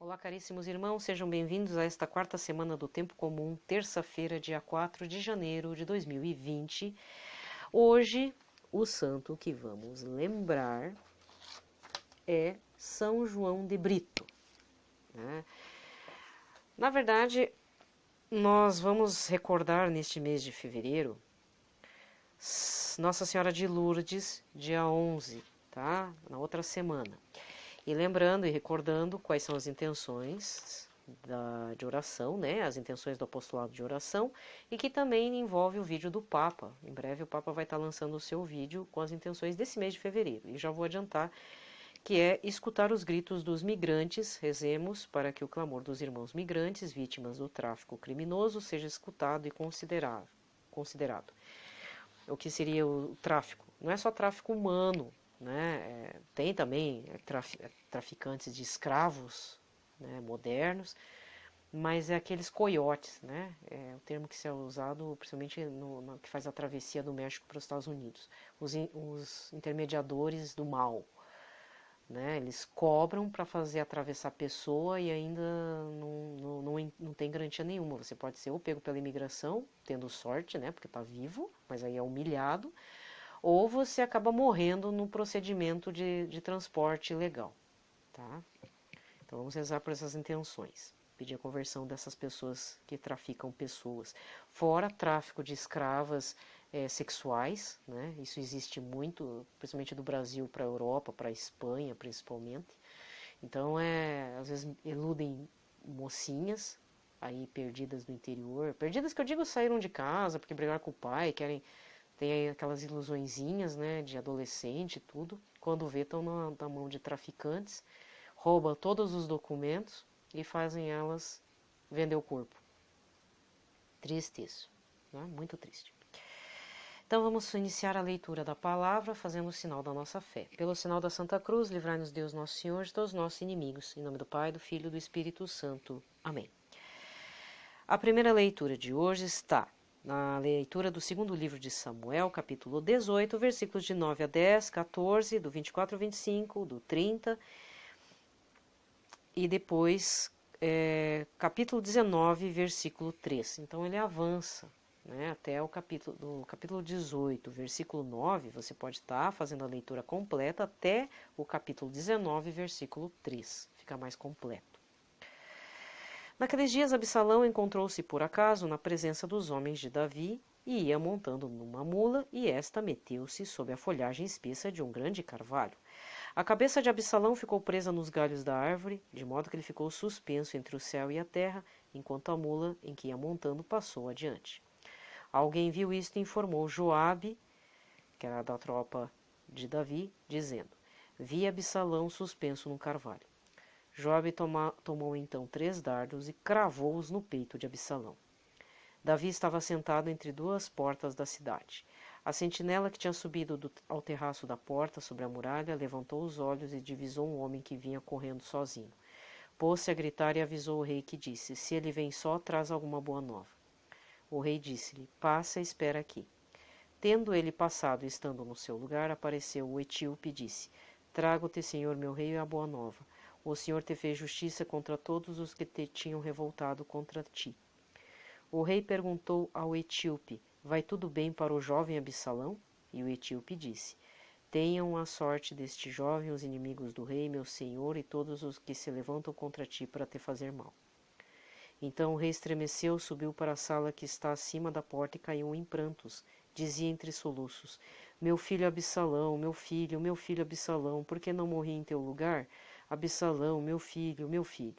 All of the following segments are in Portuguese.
Olá, caríssimos irmãos, sejam bem-vindos a esta quarta semana do Tempo Comum, terça-feira, dia 4 de janeiro de 2020. Hoje, o santo que vamos lembrar é São João de Brito, né? Na verdade, nós vamos recordar neste mês de fevereiro Nossa Senhora de Lourdes, dia 11, tá? Na outra semana. E lembrando e recordando quais são as intenções de oração, né? As intenções do apostolado de oração, e que também envolve o vídeo do Papa. Em breve o Papa vai estar lançando o seu vídeo com as intenções desse mês de fevereiro. E já vou adiantar que é escutar os gritos dos migrantes. Rezemos para que o clamor dos irmãos migrantes, vítimas do tráfico criminoso, seja escutado e considerado. O que seria o tráfico? Não é só tráfico humano, né? Tem também traficantes de escravos, né, modernos, mas é aqueles coiotes, né? É o termo que se é usado principalmente no que faz a travessia do México para os Estados Unidos. Os intermediadores do mal, né? Eles cobram para fazer atravessar a pessoa e ainda não tem garantia nenhuma. Você pode ser ou pego pela imigração, tendo sorte, né? Porque está vivo, mas aí é humilhado, ou você acaba morrendo no procedimento de transporte ilegal, tá? Então vamos rezar por essas intenções, pedir a conversão dessas pessoas que traficam pessoas, fora tráfico de escravas sexuais, né? Isso existe muito, principalmente do Brasil para a Europa, para a Espanha principalmente. Então às vezes eludem mocinhas aí perdidas no interior, perdidas que eu digo saíram de casa porque brigaram com o pai, tem aquelas ilusõezinhas, né, de adolescente e tudo. Quando vê, estão na mão de traficantes, roubam todos os documentos e fazem elas vender o corpo. Triste isso, né? Muito triste. Então vamos iniciar a leitura da palavra, fazendo o sinal da nossa fé. Pelo sinal da Santa Cruz, livrai-nos Deus Nosso Senhor de todos os nossos inimigos. Em nome do Pai, do Filho e do Espírito Santo. Amém. A primeira leitura de hoje está na leitura do segundo livro de Samuel, capítulo 18, versículos de 9 a 10, 14, do 24 ao 25, do 30, e depois capítulo 19, versículo 3. Então ele avança, né, até o capítulo 18, versículo 9, você pode estar fazendo a leitura completa até o capítulo 19, versículo 3, fica mais completo. Naqueles dias, Absalão encontrou-se por acaso na presença dos homens de Davi e ia montando numa mula, e esta meteu-se sob a folhagem espessa de um grande carvalho. A cabeça de Absalão ficou presa nos galhos da árvore, de modo que ele ficou suspenso entre o céu e a terra, enquanto a mula em que ia montando passou adiante. Alguém viu isto e informou Joabe, que era da tropa de Davi, dizendo: Vi Absalão suspenso num carvalho. Joabe tomou então 3 dardos e cravou-os no peito de Absalão. Davi estava sentado entre 2 portas da cidade. A sentinela que tinha subido ao terraço da porta sobre a muralha levantou os olhos e divisou um homem que vinha correndo sozinho. Pôs-se a gritar e avisou o rei, que disse: Se ele vem só, traz alguma boa nova. O rei disse-lhe: Passa e espera aqui. Tendo ele passado e estando no seu lugar, apareceu o etíope e disse: Trago-te, senhor meu rei, a boa nova. O Senhor te fez justiça contra todos os que te tinham revoltado contra ti. O rei perguntou ao etíope: Vai tudo bem para o jovem Absalão? E o etíope disse: Tenham a sorte deste jovem os inimigos do rei, meu senhor, e todos os que se levantam contra ti para te fazer mal. Então o rei estremeceu, subiu para a sala que está acima da porta e caiu em prantos. Dizia entre soluços: Meu filho Absalão, meu filho Absalão, por que não morri em teu lugar? Absalão, meu filho, meu filho.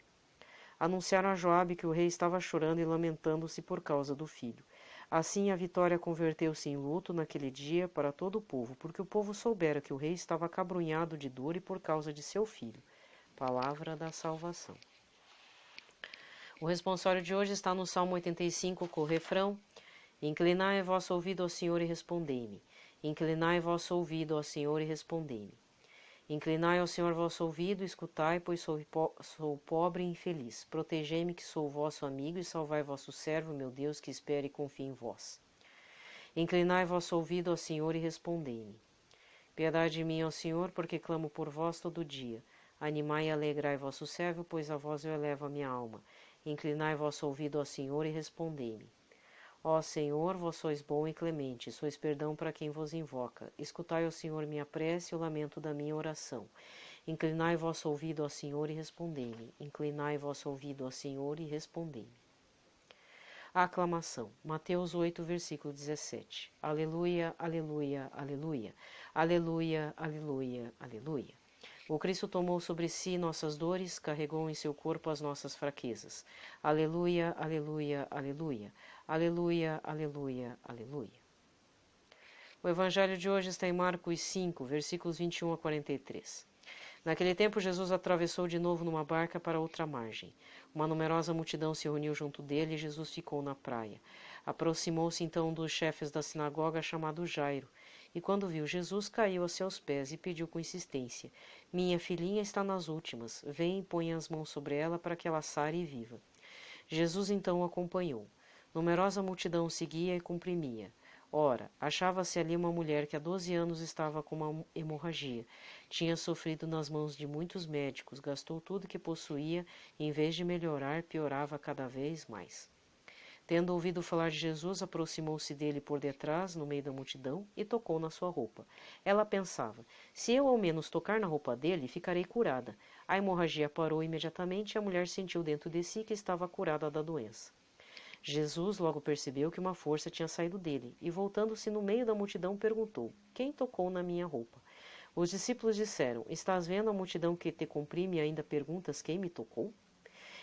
Anunciaram a Joabe que o rei estava chorando e lamentando-se por causa do filho. Assim a vitória converteu-se em luto naquele dia para todo o povo, porque o povo soubera que o rei estava acabrunhado de dor e por causa de seu filho. Palavra da salvação. O responsório de hoje está no Salmo 85, com o refrão: Inclinai vosso ouvido ao Senhor e respondei-me. Inclinai vosso ouvido ao Senhor e respondei-me. Inclinai ao Senhor vosso ouvido, escutai, pois sou pobre e infeliz. Protegei-me, que sou vosso amigo, e salvai vosso servo, meu Deus, que espere e confie em vós. Inclinai vosso ouvido ao Senhor e respondei-me. Piedade de mim, ó Senhor, porque clamo por vós todo dia. Animai e alegrai vosso servo, pois a vós eu elevo a minha alma. Inclinai vosso ouvido ao Senhor e respondei-me. Ó Senhor, vós sois bom e clemente, sois perdão para quem vos invoca. Escutai, ó Senhor, minha prece e o lamento da minha oração. Inclinai vosso ouvido ao Senhor e respondei-me. Inclinai vosso ouvido ao Senhor e respondei-me. A aclamação. Mateus 8, versículo 17. Aleluia, aleluia, aleluia. Aleluia, aleluia, aleluia. O Cristo tomou sobre si nossas dores, carregou em seu corpo as nossas fraquezas. Aleluia, aleluia, aleluia. Aleluia, aleluia, aleluia. O evangelho de hoje está em Marcos 5, versículos 21 a 43. Naquele tempo, Jesus atravessou de novo numa barca para outra margem. Uma numerosa multidão se reuniu junto dele e Jesus ficou na praia. Aproximou-se então um dos chefes da sinagoga, chamado Jairo, e quando viu Jesus, caiu a seus pés e pediu com insistência: Minha filhinha está nas últimas, vem e põe as mãos sobre ela para que ela sare e viva. Jesus então o acompanhou. Numerosa multidão seguia e comprimia. Ora, achava-se ali uma mulher que há 12 anos estava com uma hemorragia. Tinha sofrido nas mãos de muitos médicos, gastou tudo que possuía e, em vez de melhorar, piorava cada vez mais. Tendo ouvido falar de Jesus, aproximou-se dele por detrás, no meio da multidão, e tocou na sua roupa. Ela pensava: se eu ao menos tocar na roupa dele, ficarei curada. A hemorragia parou imediatamente e a mulher sentiu dentro de si que estava curada da doença. Jesus logo percebeu que uma força tinha saído dele e, voltando-se no meio da multidão, perguntou: Quem tocou na minha roupa? Os discípulos disseram: Estás vendo a multidão que te comprime e ainda perguntas quem me tocou?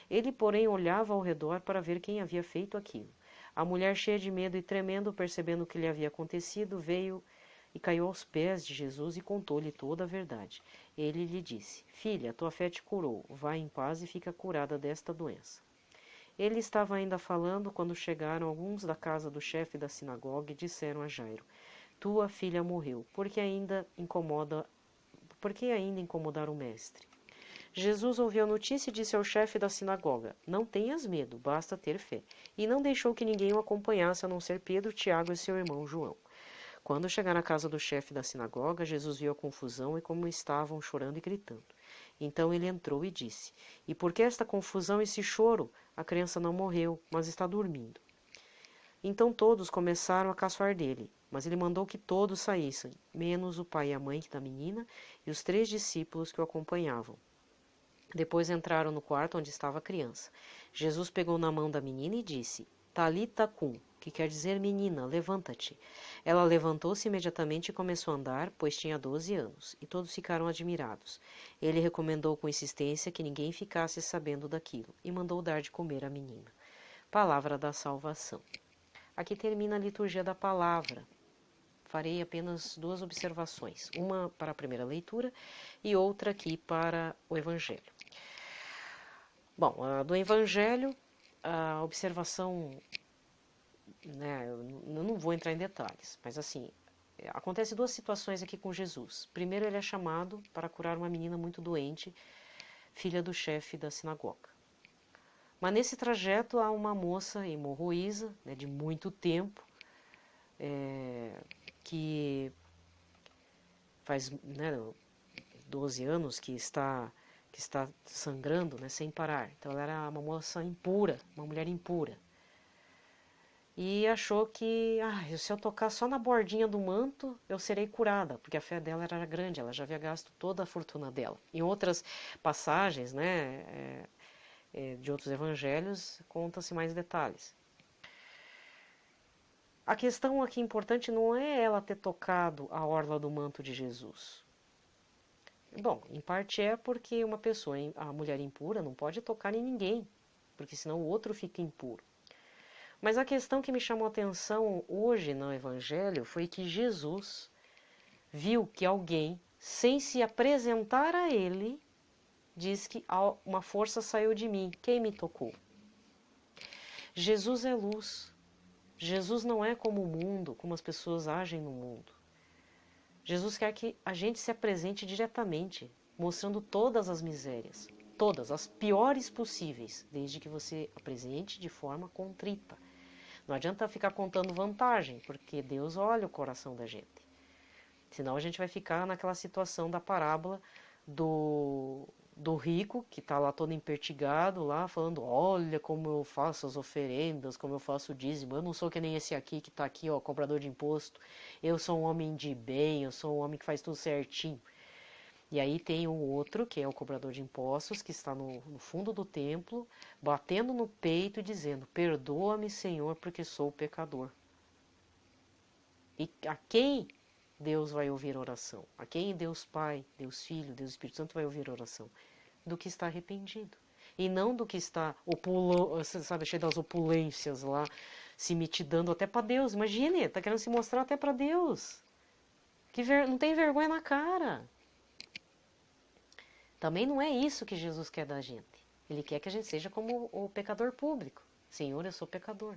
Ele, porém, olhava ao redor para ver quem havia feito aquilo. A mulher, cheia de medo e tremendo, percebendo o que lhe havia acontecido, veio e caiu aos pés de Jesus e contou-lhe toda a verdade. Ele lhe disse: Filha, tua fé te curou. Vai em paz e fica curada desta doença. Ele estava ainda falando quando chegaram alguns da casa do chefe da sinagoga e disseram a Jairo: Tua filha morreu, por que ainda incomodar o mestre? Jesus ouviu a notícia e disse ao chefe da sinagoga: Não tenhas medo, basta ter fé. E não deixou que ninguém o acompanhasse, a não ser Pedro, Tiago e seu irmão João. Quando chegaram à casa do chefe da sinagoga, Jesus viu a confusão e como estavam chorando e gritando. Então ele entrou e disse: E por que esta confusão e esse choro? A criança não morreu, mas está dormindo. Então todos começaram a caçoar dele, mas ele mandou que todos saíssem, menos o pai e a mãe da menina e os 3 discípulos que o acompanhavam. Depois entraram no quarto onde estava a criança. Jesus pegou na mão da menina e disse: Talita cum, que quer dizer menina, levanta-te. Ela levantou-se imediatamente e começou a andar, pois tinha 12 anos, e todos ficaram admirados. Ele recomendou com insistência que ninguém ficasse sabendo daquilo, e mandou dar de comer à menina. Palavra da salvação. Aqui termina a liturgia da palavra. Farei apenas 2 observações, uma para a primeira leitura e outra aqui para o Evangelho. Bom, do Evangelho, a observação, né, eu não vou entrar em detalhes, mas assim, acontece 2 situações aqui com Jesus. Primeiro, ele é chamado para curar uma menina muito doente, filha do chefe da sinagoga. Mas nesse trajeto há uma moça hemorroísa, né, de muito tempo, que faz 12 anos que está sangrando, né, sem parar. Então ela era uma moça impura, uma mulher impura. E achou que, se eu tocar só na bordinha do manto, eu serei curada, porque a fé dela era grande, ela já havia gasto toda a fortuna dela. Em outras passagens, né, de outros evangelhos, conta-se mais detalhes. A questão aqui importante não é ela ter tocado a orla do manto de Jesus. Bom, em parte é porque uma pessoa, a mulher impura, não pode tocar em ninguém, porque senão o outro fica impuro. Mas a questão que me chamou a atenção hoje no Evangelho foi que Jesus viu que alguém, sem se apresentar a ele, diz que uma força saiu de mim. Quem me tocou? Jesus é luz. Jesus não é como o mundo, como as pessoas agem no mundo. Jesus quer que a gente se apresente diretamente, mostrando todas as misérias, todas, as piores possíveis, desde que você apresente de forma contrita. Não adianta ficar contando vantagem, porque Deus olha o coração da gente. Senão a gente vai ficar naquela situação da parábola do do rico, que está lá todo empertigado, lá falando, olha como eu faço as oferendas, como eu faço o dízimo, eu não sou que nem esse aqui que está aqui, ó, cobrador de imposto, eu sou um homem de bem, eu sou um homem que faz tudo certinho. E aí tem o outro, que é o cobrador de impostos, que está no fundo do templo, batendo no peito e dizendo, perdoa-me, Senhor, porque sou pecador. E a quem Deus vai ouvir oração? A quem Deus Pai, Deus Filho, Deus Espírito Santo vai ouvir oração? Do que está arrependido. E não do que está, sabe, cheio das opulências lá, se mitidando até para Deus. Imagine, está querendo se mostrar até para Deus. Não tem vergonha na cara. Também não é isso que Jesus quer da gente. Ele quer que a gente seja como o pecador público. Senhor, eu sou pecador.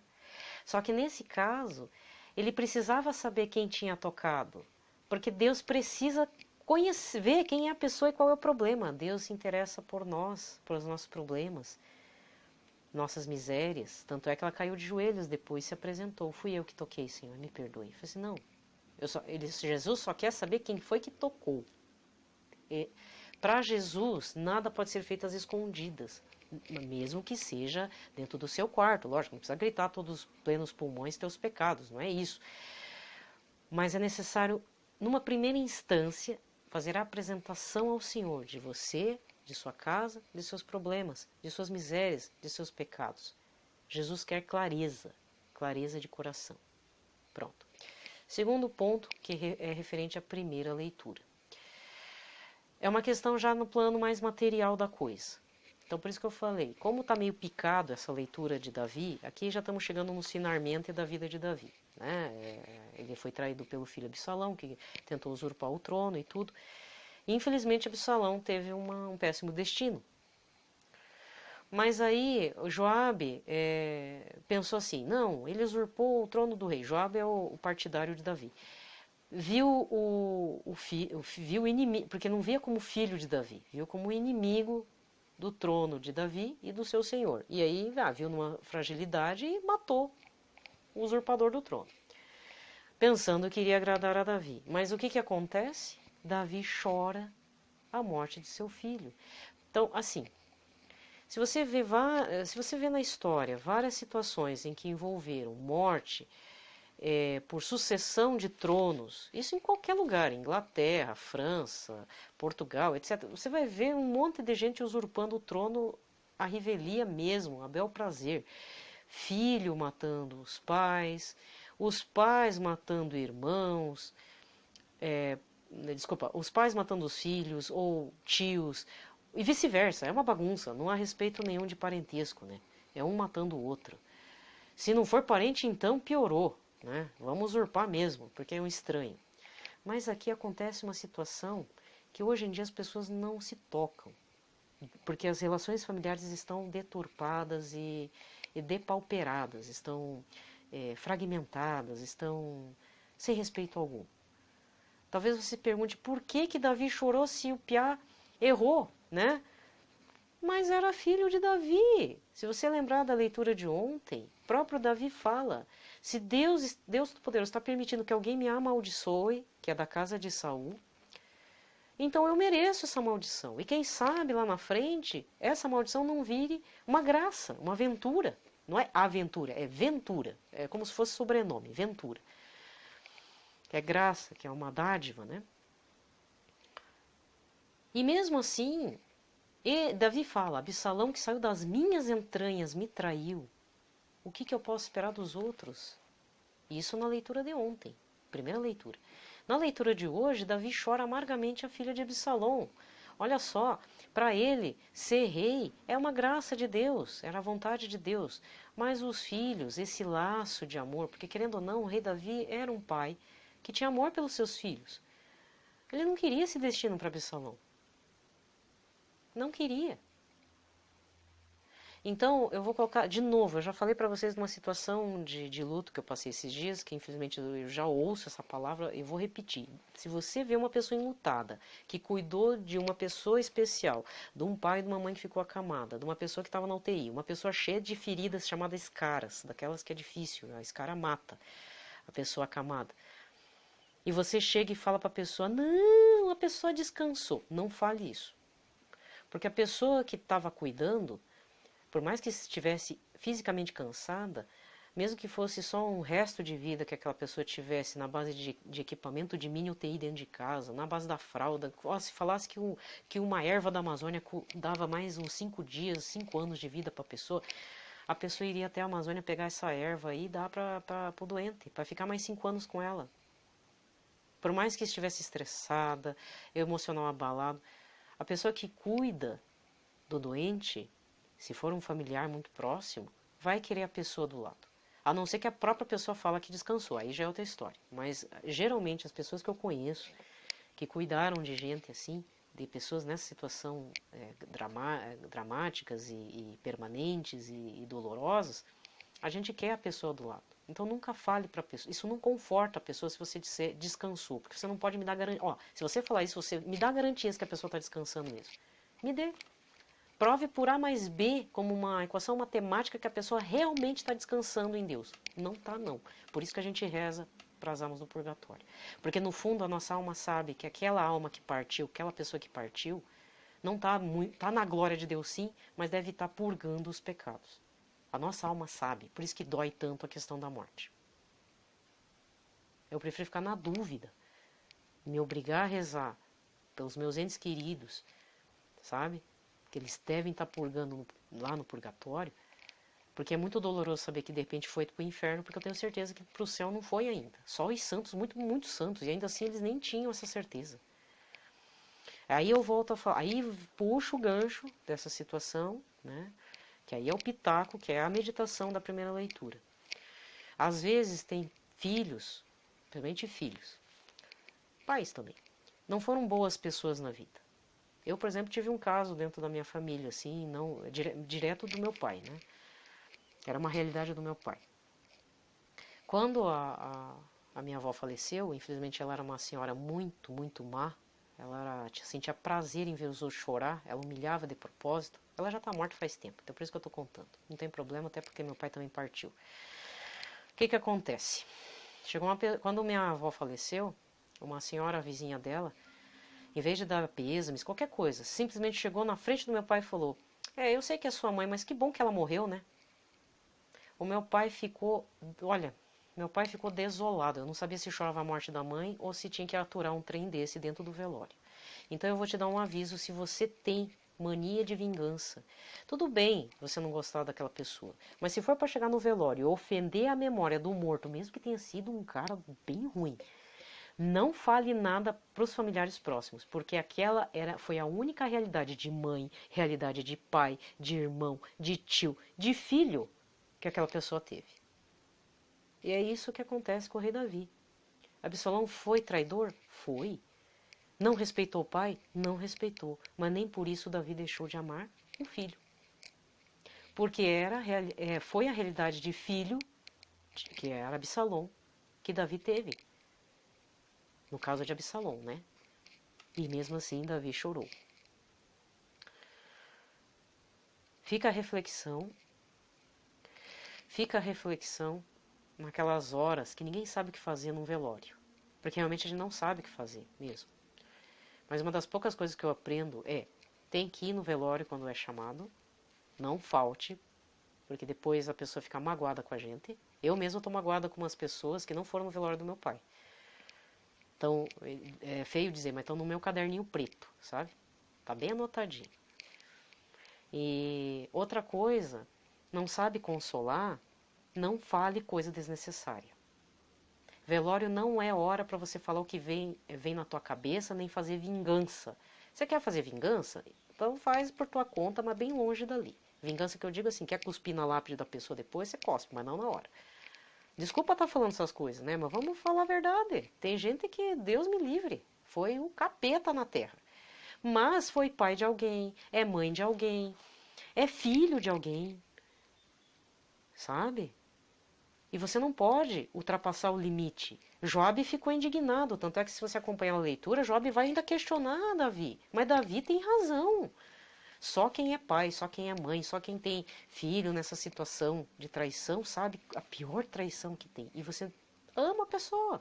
Só que nesse caso, ele precisava saber quem tinha tocado. Porque Deus precisa ver quem é a pessoa e qual é o problema. Deus se interessa por nós, pelos nossos problemas, nossas misérias. Tanto é que ela caiu de joelhos depois e se apresentou. Fui eu que toquei, Senhor, me perdoe. Eu falei assim, não. Jesus só quer saber quem foi que tocou. Para Jesus, nada pode ser feito às escondidas. Mesmo que seja dentro do seu quarto. Lógico, não precisa gritar todos plenos pulmões teus pecados, não é isso. Mas é necessário, numa primeira instância, fazer a apresentação ao Senhor de você, de sua casa, de seus problemas, de suas misérias, de seus pecados. Jesus quer clareza, clareza de coração. Pronto. Segundo ponto, que é referente à primeira leitura. É uma questão já no plano mais material da coisa. Então, por isso que eu falei, como está meio picado essa leitura de Davi, aqui já estamos chegando no finalmente da vida de Davi. Né? Ele foi traído pelo filho Absalão, que tentou usurpar o trono e tudo. E, infelizmente, Absalão teve um péssimo destino. Mas aí, Joabe pensou assim, não, ele usurpou o trono do rei. Joabe é o partidário de Davi. Viu viu o inimigo, porque não via como filho de Davi, viu como inimigo do trono de Davi e do seu senhor. E aí viu numa fragilidade e matou o usurpador do trono, pensando que iria agradar a Davi. Mas o que acontece? Davi chora a morte de seu filho. Então, assim, se você vê na história várias situações em que envolveram morte por sucessão de tronos, isso em qualquer lugar, Inglaterra, França, Portugal, etc. Você vai ver um monte de gente usurpando o trono à revelia mesmo, a bel prazer. Filho matando os pais matando irmãos, os pais matando os filhos ou tios, e vice-versa. É uma bagunça, não há respeito nenhum de parentesco, né? É um matando o outro. Se não for parente, então piorou. Né? Vamos usurpar mesmo, porque é um estranho. Mas aqui acontece uma situação que hoje em dia as pessoas não se tocam, porque as relações familiares estão deturpadas e depauperadas, estão fragmentadas, estão sem respeito algum. Talvez você pergunte por que Davi chorou se o Piá errou, né? Mas era filho de Davi. Se você lembrar da leitura de ontem, o próprio Davi fala, se Deus Todo-Poderoso está permitindo que alguém me amaldiçoe, que é da casa de Saul, então eu mereço essa maldição. E quem sabe lá na frente, essa maldição não vire uma graça, uma aventura. Não é aventura, é ventura. É como se fosse sobrenome, ventura. Que é graça, que é uma dádiva, né? E mesmo assim, Davi fala, Absalão que saiu das minhas entranhas me traiu. O que eu posso esperar dos outros? Isso na leitura de ontem, primeira leitura. Na leitura de hoje, Davi chora amargamente a filha de Absalão. Olha só, para ele, ser rei é uma graça de Deus, era a vontade de Deus. Mas os filhos, esse laço de amor, porque querendo ou não, o rei Davi era um pai que tinha amor pelos seus filhos. Ele não queria esse destino para Absalão. Não queria. Então, eu vou colocar, de novo, eu já falei para vocês numa situação de luto que eu passei esses dias, que infelizmente eu já ouço essa palavra e vou repetir. Se você vê uma pessoa enlutada, que cuidou de uma pessoa especial, de um pai e de uma mãe que ficou acamada, de uma pessoa que estava na UTI, uma pessoa cheia de feridas chamadas escaras, daquelas que é difícil, a escara mata a pessoa acamada. E você chega e fala para a pessoa, não, a pessoa descansou. Não fale isso. Porque a pessoa que estava cuidando, por mais que estivesse fisicamente cansada, mesmo que fosse só um resto de vida que aquela pessoa tivesse na base de equipamento de mini UTI dentro de casa, na base da fralda, se falasse que uma erva da Amazônia dava mais uns 5 dias, 5 anos de vida para a pessoa iria até a Amazônia pegar essa erva aí e dar para o doente, para ficar mais 5 anos com ela. Por mais que estivesse estressada, emocional abalado, a pessoa que cuida do doente, se for um familiar muito próximo, vai querer a pessoa do lado. A não ser que a própria pessoa fala que descansou, aí já é outra história. Mas geralmente as pessoas que eu conheço, que cuidaram de gente assim, de pessoas nessa situação dramáticas e permanentes e dolorosas, a gente quer a pessoa do lado. Então nunca fale para a pessoa. Isso não conforta a pessoa se você disser descansou, porque você não pode me dar garantia. Ó, se você falar isso, você me dá garantias que a pessoa está descansando mesmo. Me dê. Prove por A mais B como uma equação matemática que a pessoa realmente está descansando em Deus. Não está, não. Por isso que a gente reza para as almas do purgatório. Porque no fundo a nossa alma sabe que aquela alma que partiu, aquela pessoa que partiu, não está tá na glória de Deus sim, mas deve estar purgando os pecados. A nossa alma sabe, por isso que dói tanto a questão da morte. Eu prefiro ficar na dúvida, me obrigar a rezar pelos meus entes queridos, sabe? Que eles devem estar purgando lá no purgatório, porque é muito doloroso saber que de repente foi para o inferno, porque eu tenho certeza que para o céu não foi ainda. Só os santos, muito santos, e ainda assim eles nem tinham essa certeza. Aí eu volto a falar, aí puxo o gancho dessa situação, né? Que aí é o pitaco, que é a meditação da primeira leitura. Às vezes tem filhos, principalmente filhos, pais também, não foram boas pessoas na vida. Eu, por exemplo, tive um caso dentro da minha família, assim, não direto do meu pai, né? Era uma realidade do meu pai. Quando a minha avó faleceu, infelizmente ela era uma senhora muito má, ela sentia prazer em ver os outros chorar, ela humilhava de propósito. Ela já está morta faz tempo, então por isso que eu estou contando. Não tem problema, até porque meu pai também partiu. O que acontece? Quando minha avó faleceu, uma senhora vizinha dela, em vez de dar pêsames, qualquer coisa, simplesmente chegou na frente do meu pai e falou: eu sei que é sua mãe, mas que bom que ela morreu, né? O meu pai ficou, meu pai ficou desolado. Eu não sabia se chorava a morte da mãe ou se tinha que aturar um trem desse dentro do velório. Então eu vou te dar um aviso, se você tem mania de vingança. Tudo bem você não gostar daquela pessoa, mas se for para chegar no velório e ofender a memória do morto, mesmo que tenha sido um cara bem ruim, não fale nada para os familiares próximos, porque aquela foi a única realidade de mãe, realidade de pai, de irmão, de tio, de filho que aquela pessoa teve. E é isso que acontece com o rei Davi. Absalão foi traidor? Foi. Não respeitou o pai? Não respeitou. Mas nem por isso Davi deixou de amar o filho. Porque foi a realidade de filho, que era Absalão, que Davi teve. No caso de Absalão, né? E mesmo assim Davi chorou. Fica a reflexão naquelas horas que ninguém sabe o que fazer num velório. Porque realmente a gente não sabe o que fazer mesmo. Mas uma das poucas coisas que eu aprendo tem que ir no velório quando é chamado, não falte, porque depois a pessoa fica magoada com a gente. Eu mesmo estou magoada com umas pessoas que não foram no velório do meu pai. Então, é feio dizer, mas estão no meu caderninho preto, sabe? Tá bem anotadinho. E outra coisa, não sabe consolar, não fale coisa desnecessária. Velório não é hora para você falar o que vem na tua cabeça, nem fazer vingança. Você quer fazer vingança? Então faz por tua conta, mas bem longe dali. Vingança que eu digo assim, quer cuspir na lápide da pessoa depois, você cospe, mas não na hora. Desculpa estar falando essas coisas, né? Mas vamos falar a verdade. Tem gente que, Deus me livre, foi um capeta na terra. Mas foi pai de alguém, é mãe de alguém, é filho de alguém, sabe? E você não pode ultrapassar o limite. Jobe ficou indignado, tanto é que se você acompanhar a leitura, Jobe vai ainda questionar Davi. Mas Davi tem razão. Só quem é pai, só quem é mãe, só quem tem filho nessa situação de traição sabe a pior traição que tem. E você ama a pessoa.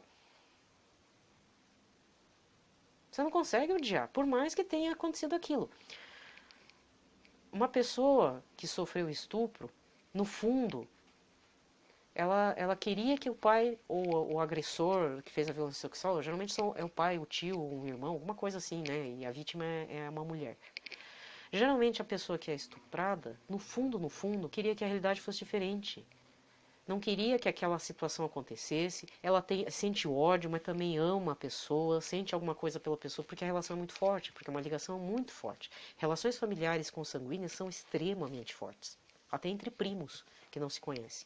Você não consegue odiar, por mais que tenha acontecido aquilo. Uma pessoa que sofreu estupro, no fundo, ela queria que o pai ou o agressor que fez a violência sexual, geralmente é o pai, o tio, um irmão, alguma coisa assim, né? E a vítima é uma mulher. Geralmente a pessoa que é estuprada, no fundo, queria que a realidade fosse diferente. Não queria que aquela situação acontecesse. Ela sente ódio, mas também ama a pessoa, sente alguma coisa pela pessoa, porque a relação é muito forte, porque é uma ligação muito forte. Relações familiares consanguíneas são extremamente fortes, até entre primos que não se conhecem.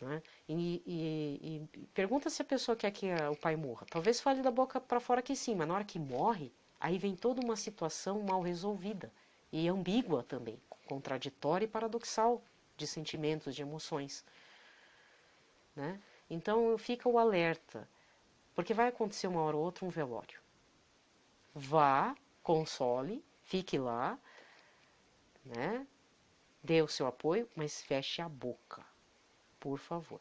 Né? E pergunta se a pessoa quer que o pai morra. Talvez fale da boca para fora que sim, mas na hora que morre, aí vem toda uma situação mal resolvida e ambígua também, contraditória e paradoxal de sentimentos, de emoções. Né? Então fica o alerta, porque vai acontecer uma hora ou outra um velório. Vá, console, fique lá, né? Dê o seu apoio, mas feche a boca. Por favor.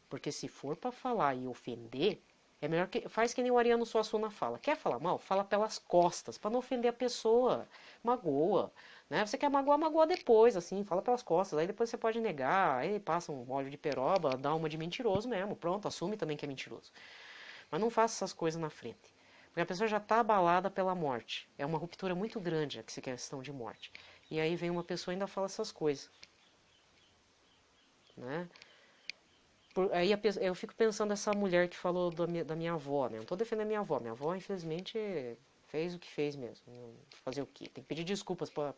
Porque se for para falar e ofender, é melhor que faz que nem o Ariano Suassuna fala. Quer falar mal? Fala pelas costas, para não ofender a pessoa. Magoa, né? Você quer magoar, magoa depois, assim, fala pelas costas. Aí depois você pode negar, aí passa um óleo de peroba, dá uma de mentiroso mesmo. Pronto, assume também que é mentiroso. Mas não faça essas coisas na frente. Porque a pessoa já está abalada pela morte. É uma ruptura muito grande essa questão de morte. E aí vem uma pessoa e ainda fala essas coisas. Né? Aí eu fico pensando nessa mulher que falou da minha avó, né? Não estou defendendo a minha avó. Minha avó, infelizmente, fez o que fez mesmo. Fazer o quê? Tem que pedir desculpas para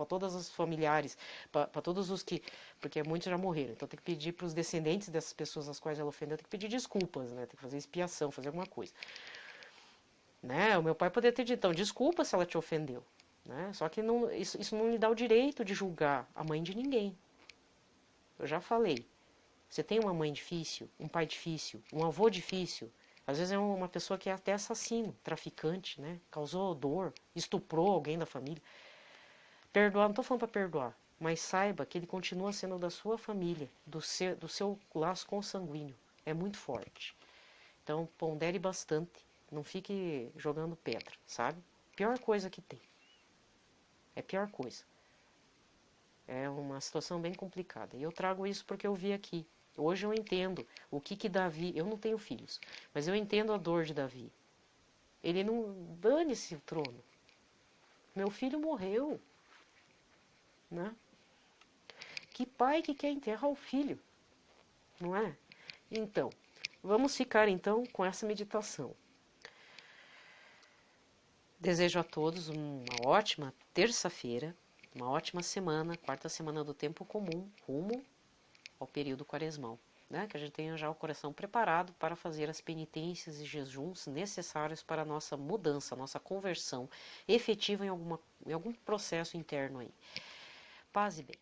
todas as familiares, para todos os que... Porque muitos já morreram. Então tem que pedir para os descendentes dessas pessoas às quais ela ofendeu, tem que pedir desculpas, né? Tem que fazer expiação, fazer alguma coisa. Né? O meu pai poderia ter dito, então, desculpa se ela te ofendeu. Né? Só que isso não lhe dá o direito de julgar a mãe de ninguém. Eu já falei. Você tem uma mãe difícil, um pai difícil, um avô difícil. Às vezes é uma pessoa que é até assassino, traficante, né? Causou dor, estuprou alguém da família. Perdoar, não estou falando para perdoar, mas saiba que ele continua sendo da sua família, do seu laço consanguíneo. É muito forte. Então pondere bastante, não fique jogando pedra, sabe? Pior coisa que tem. É pior coisa. É uma situação bem complicada. E eu trago isso porque eu vi aqui. Hoje eu entendo o que Davi... Eu não tenho filhos, mas eu entendo a dor de Davi. Ele não... Dane-se o trono. Meu filho morreu. Né? Que pai que quer enterrar o filho? Não é? Então, vamos ficar então com essa meditação. Desejo a todos uma ótima terça-feira, uma ótima semana, quarta semana do tempo comum, rumo ao período quaresmal, né? Que a gente tenha já o coração preparado para fazer as penitências e jejuns necessários para a nossa mudança, a nossa conversão efetiva em algum processo interno aí. Paz e bem.